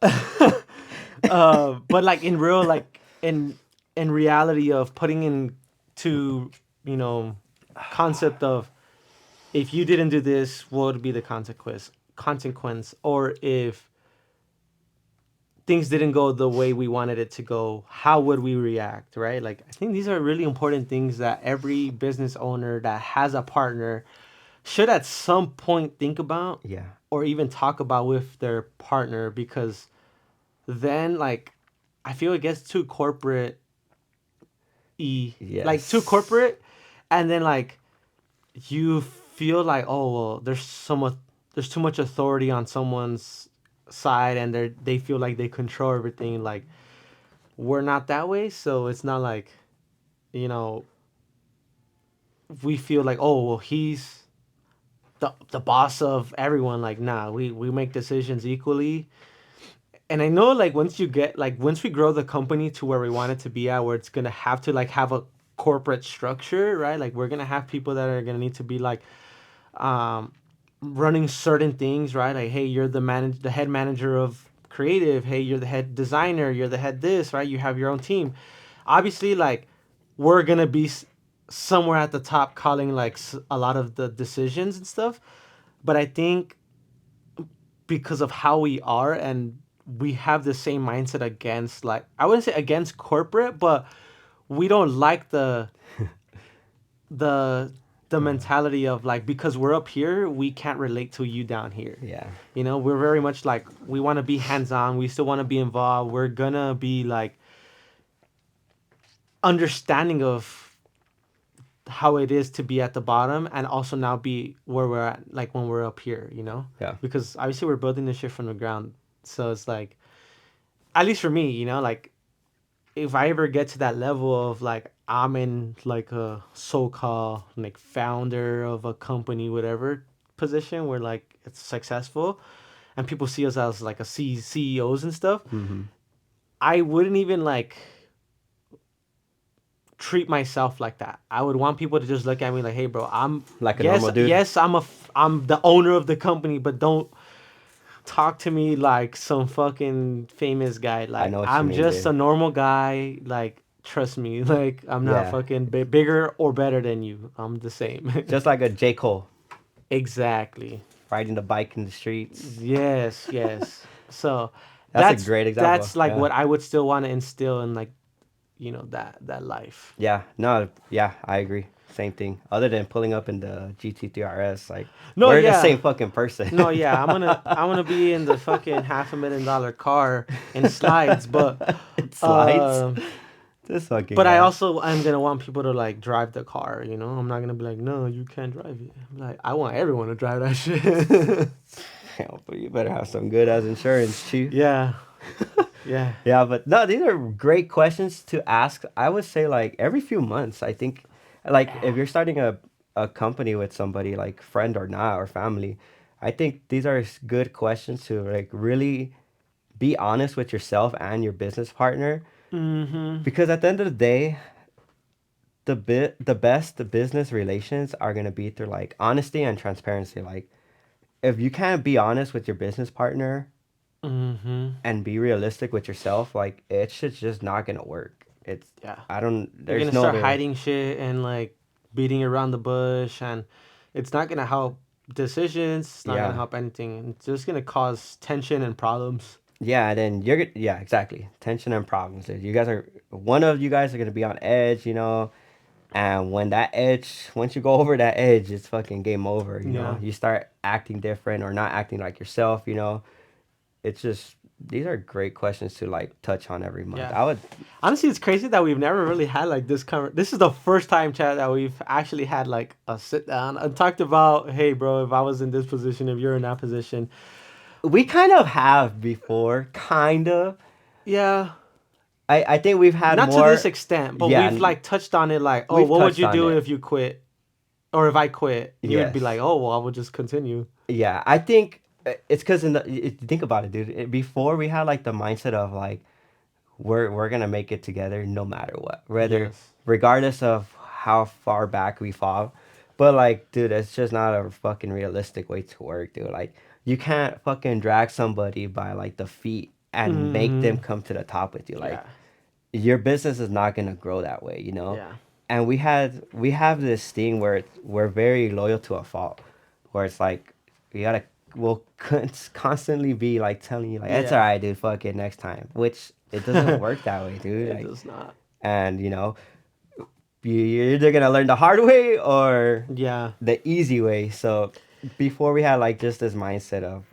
but like in real like in reality of putting in to, you know, concept of if you didn't do this, what would be the consequence, or if things didn't go the way we wanted it to go, how would we react, right? Like I think these are really important things that every business owner that has a partner should at some point think about Yeah. or even talk about with their partner, because then like I feel it gets too corporate like too Yes. corporate, and then like you feel like, oh well, there's too much authority on someone's side, and they feel like they control everything. Like we're not that way, so it's not like, you know, we feel like, oh well, he's the boss of everyone. Like nah, we make decisions equally. And I know like once we grow the company to where we want it to be at, where it's gonna have to like have a corporate structure, right? Like we're gonna have people that are gonna need to be like um running certain things, right? Like hey, you're the head manager of creative. Hey, you're the head designer. You're the head this, right? You have your own team. Obviously, like we're gonna be somewhere at the top, calling like a lot of the decisions and stuff. But I think because of how we are, and we have the same mindset against, like I wouldn't say against corporate, but we don't like the the mentality of like, because we're up here we can't relate to you down here. Yeah. You know, we're very much like we want to be hands on, we still want to be involved, we're gonna be like understanding of how it is to be at the bottom, and also now be where we're at like when we're up here, you know, Yeah. because obviously we're building this shit from the ground. So it's like, at least for me, you know, like if I ever get to that level of like I'm in like a so-called like founder of a company, whatever position where like it's successful, and people see us as like CEOs and stuff, Mm-hmm. I wouldn't even like treat myself like that. I would want people to just look at me like, "Hey, bro, I'm Like a yes, normal dude. yes, I'm the owner of the company, but don't talk to me like some fucking famous guy. I Like know what you I'm mean, just a dude. normal guy. Like trust me. Like I'm not Yeah. fucking bigger or better than you. I'm the same." Just like a J. Cole Exactly. riding the bike in the streets. Yes, yes. So That's a that's great example. that's like Yeah. what I would still want to instill in like, you know, that life. Yeah. No, yeah, I agree. Same thing. Other than pulling up in the GT3 RS, like, No, we're the yeah. same fucking person. No, yeah. I'm gonna be in the fucking $500,000 car in slides, It slides. um This fucking but I guy. also am gonna want people to like drive the car. You know, I'm not gonna be like, no, you can't drive it. I'm like, I want everyone to drive that shit. Hell, but you better have some good ass insurance, chief. Yeah, yeah. Yeah, but no, these are great questions to ask. I would say like every few months. I think, like if you're starting a company with somebody, like friend or not or family, I think these are good questions to like really be honest with yourself and your business partner, Mm-hmm. because at the end of the day, the best business relations are gonna be through like honesty and transparency. Like if you can't be honest with your business partner Mm-hmm. and be realistic with yourself, like it's just not gonna work. It's Yeah. I don't You're there's gonna no start other. hiding shit and like beating around the bush, and it's not gonna help decisions. It's not gonna Yeah. help anything. It's just gonna cause tension and problems. Yeah, and then yeah, exactly. Tension and problems. You guys are one of you guys are gonna be on edge, and when that edge, once you go over that edge, it's fucking game over. Yeah. You start acting different or not acting like yourself. It's just these are great questions to like touch on every month. Yeah. I would Honestly, it's crazy that we've never really had like this This is the first time, chat, that we've actually had like a sit down and talked about, hey, bro, if I was in this position, if you're in that position. we kind of have before, kind of. Yeah, I think we've had not to this more. extent, but Yeah, we've like touched on it. Like, oh, we've what would touched you on do it. if you quit, or if I quit? And you would be Yes. like, oh, well, I would just continue. Yeah, I think it's because think about it, dude. Before we had like the mindset of like we're gonna make it together no matter what, whether Yes. regardless of how far back we fall. But like, dude, it's just not a fucking realistic way to work, dude. Like, you can't fucking drag somebody by like the feet and make them Hmm. come to the top with you. Like, Yeah. your business is not gonna grow that way. Yeah. and we have this thing where we're very loyal to a fault, where it's like we gotta we'll constantly be like telling you like it's Yeah. alright, dude, fuck it next time, which it doesn't work that way, dude. It Like, does not. and you're either gonna learn the hard way or Yeah. the easy way. So before we had like just this mindset of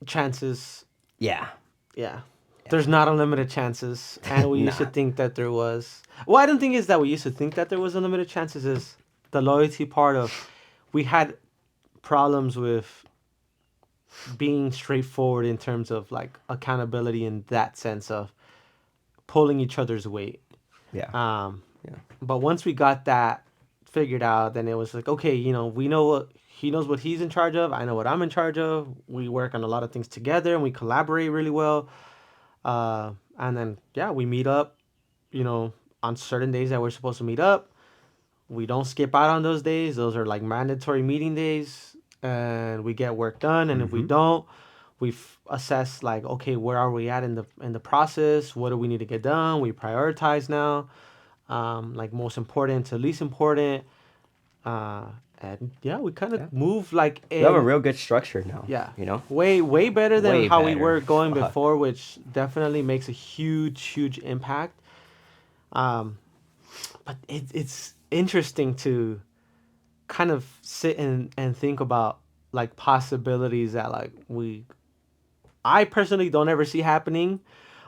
Chances. yeah, Yeah. yeah, There's not unlimited chances, and we used to nah, think that there was. Well, I don't think it's that we used to think that there was unlimited chances. Is the loyalty part of we had problems with being straightforward in terms of like accountability in that sense of pulling each other's weight. yeah, Um, yeah, but once we got that figured out, then it was like, okay, we know what he knows what he's in charge of. I know what I'm in charge of. We work on a lot of things together and we collaborate really well. And then, yeah, we meet up, you know, on certain days that we're supposed to meet up. We don't skip out on those days. Those are like mandatory meeting days. And we get work done. And if we mm-hmm, don't, we've assessed like, okay, where are we at in the process? What do we need to get done? We prioritize now, like most important to least important. Uh, and yeah, we kind yeah. of move like We have a in, real good structure now. yeah, You know, way better than way how we better. were going Fuck. before, which definitely makes a huge impact. Um, but it's interesting to kind of sit and think about like possibilities that like I personally don't ever see happening,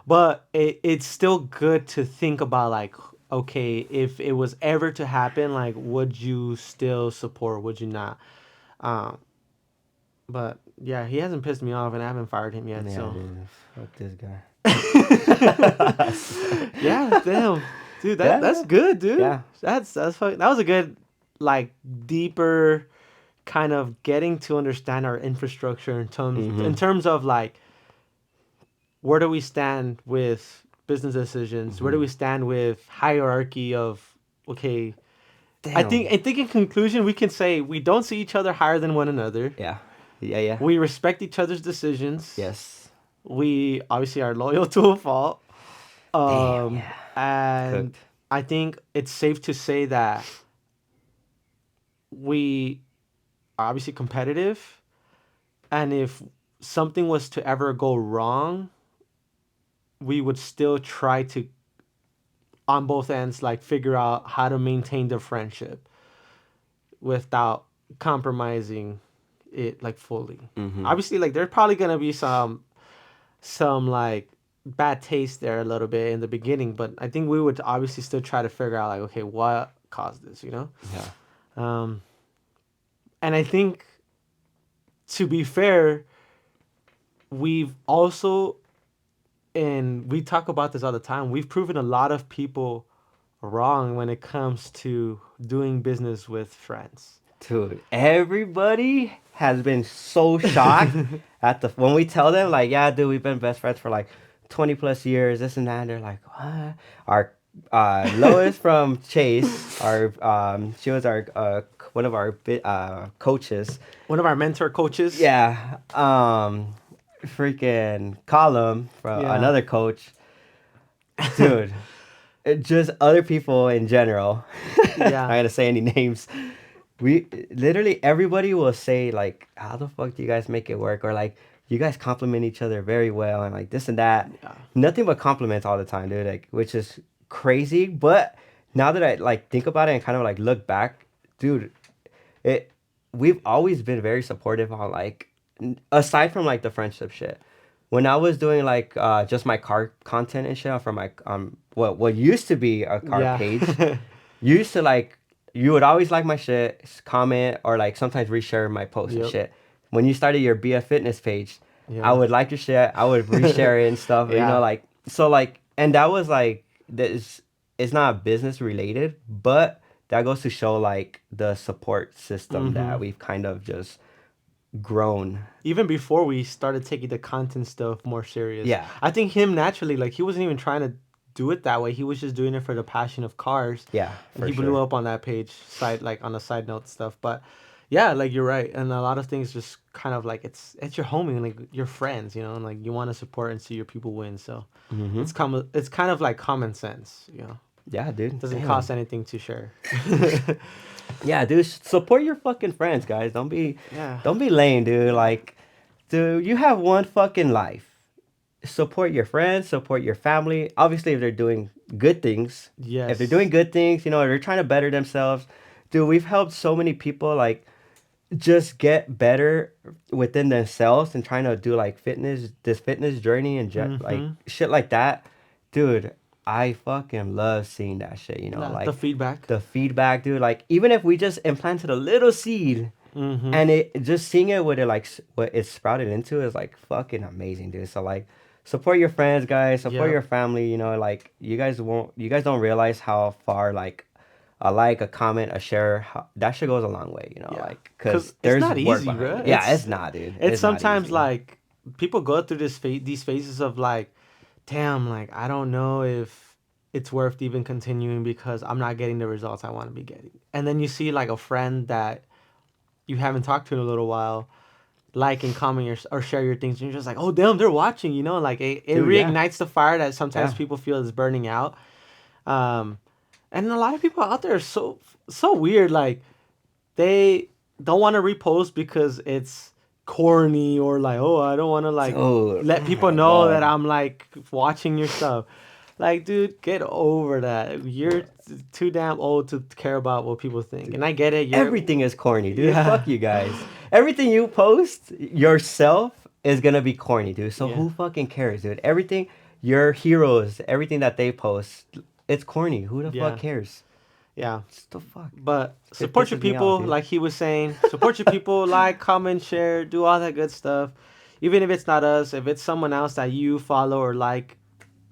but it's still good to think about like, okay, if it was ever to happen, like would you still support, would you not? um but yeah, he hasn't pissed me off and I haven't fired him yet, Yeah, so dude. Fuck this guy. yeah, damn, dude, that's Yeah, good, dude. yeah. That was a good, like, deeper kind of getting to understand our infrastructure Mm-hmm. in terms of like where do we stand with business decisions, where do Mm-hmm. we stand with hierarchy of, okay, Damn. I think in conclusion we can say we don't see each other higher than one another. Yeah. Yeah, yeah. We respect each other's decisions. Yes. We obviously are loyal to a fault. Damn, yeah. And Cooked. I think it's safe to say that we are obviously competitive. And if something was to ever go wrong, we would still try to, on both ends, like figure out how to maintain the friendship without compromising it like fully. Mm-hmm. Obviously, like there's probably gonna be some like bad taste there a little bit in the beginning, but I think we would obviously still try to figure out like, okay, what caused this, you know? Yeah. Um, and I think, to be fair, we've also, and we talk about this all the time, we've proven a lot of people wrong when it comes to doing business with friends. Dude, everybody has been so shocked at the when we tell them like, yeah, dude, we've been best friends for like 20 plus years, this and that. And they're like, what? Our Lois from Chase, our she was our one of our coaches. One of our mentor coaches. Yeah, freaking Column from Yeah. another coach, dude. Just other people in general. Not Yeah. gonna say any names. We literally everybody will say like, "How the fuck do you guys make it work?" Or like, "You guys compliment each other very well," and like this and that. Yeah. Nothing but compliments all the time, dude. Like, which is crazy. But now that I like think about it and kind of like look back, dude, it we've always been very supportive on like aside from like the friendship shit. When I was doing like just my car content and shit from my what used to be a car Yeah. page, you used to like you would always like my shit, comment or like sometimes reshare my posts and Yep. shit. When you started your BF Fitness page, I Yeah. would like your shit, I would reshare it and stuff, Yeah. like so like and that was like this it's not business related, but that goes to show like the support system Mm-hmm. that we've kind of just grown. Even before we started taking the content stuff more serious, Yeah. I think him naturally, like he wasn't even trying to do it that way. He was just doing it for the passion of cars, Yeah, and for he blew sure. up on that page side, like on the side note stuff. But yeah, like you're right, and a lot of things just kind of like it's your homie, and like your friends, you know, and like you want to support and see your people win. So Mm-hmm. it's kind of like common sense, you know. Yeah, dude. Doesn't Damn. cost anything to share. Yeah, dude. Support your fucking friends, guys. Yeah. Don't be lame, dude. Yeah. Like, dude, you have one fucking life. Support your friends, support your family. Obviously, if they're doing good things, if they're doing Yes. good things, you know, they're trying to better themselves. Dude, we've helped so many people like just get better within themselves and trying to do like fitness journey and like Mm-hmm. shit like that. Dude, I fucking love seeing that shit, you know, The like feedback. the feedback, dude. Like even if we just implanted a little seed Mm-hmm. and it just seeing it what it like what it's sprouted into is like fucking amazing, dude. So like support your friends, guys, support Yep. your family, you know, like you guys don't realize how far like a like, a comment, a share, that shit goes a long way, you know, Yeah. like Cause cuz it's there's not work easy, behind bro. it. Yeah, it's not, dude. It's It's not sometimes easy. like people go through these phases of like, damn, like I don't know if it's worth even continuing because I'm not getting the results I want to be getting. And then you see like a friend that you haven't talked to in a little while, like and comment or share your things, and you're just like, oh damn, they're watching, you know, like it Dude, yeah. reignites the fire that sometimes Yeah. people feel is burning out. Um, and a lot of people out there are so weird, like they don't want to repost because it's corny or like, oh, I don't want to like Dude, let oh people my know that god. I'm like watching your stuff. Like, dude, get over that. You're too damn old to care about what people think. And Dude, I get it. You're, everything is corny, dude. yeah, Fuck you guys. Everything you post yourself is gonna be corny, dude. So yeah, who fucking cares, dude? Everything your heroes, everything that they post, it's corny. Who the fuck yeah, cares? yeah. It's the fuck. But It support your pisses me off, people, dude. like he was saying. Support your people, like, comment, share, do all that good stuff. Even if it's not us, if it's someone else that you follow or like,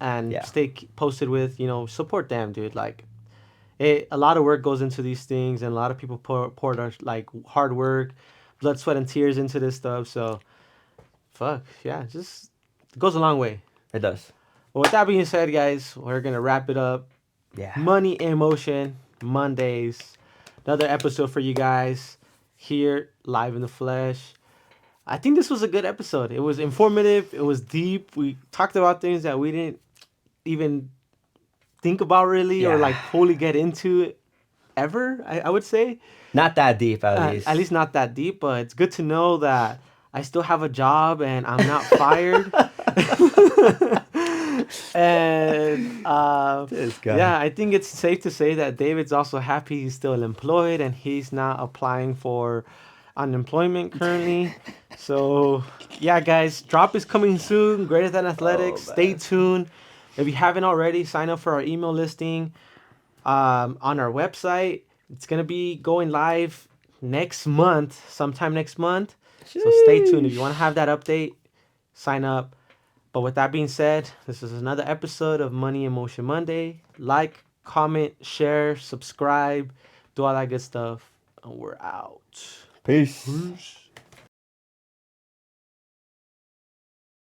and Yeah, stay posted with, you know, support them, dude. Like, a lot of work goes into these things, and a lot of people pour their like hard work, blood, sweat, and tears into this stuff. So, fuck yeah, just it goes a long way. it does. But with that being said, guys, we're gonna wrap it up. Yeah. Money in Motion Mondays, another episode for you guys here live in the flesh. I think this was a good episode. It was informative. It was deep. We talked about things that we didn't even think about really or Yeah. like fully get into ever. I would say Not that deep, at at least. least not that deep, but it's good to know that I still have a job and I'm not fired. And This guy. yeah, I think it's safe to say that David's also happy he's still employed and he's not applying for unemployment currently. So yeah, guys, drop is coming soon. Greater Than Athletics. Oh Stay man. tuned. If you haven't already, sign up for our email listing on our website. It's gonna be going live next month, sometime next month. So stay tuned. If you want to Sheesh. have that update, sign up. But with that being said, this is another episode of Money in Motion Monday. Like, comment, share, subscribe, do all that good stuff, and we're out. Peace. Peace.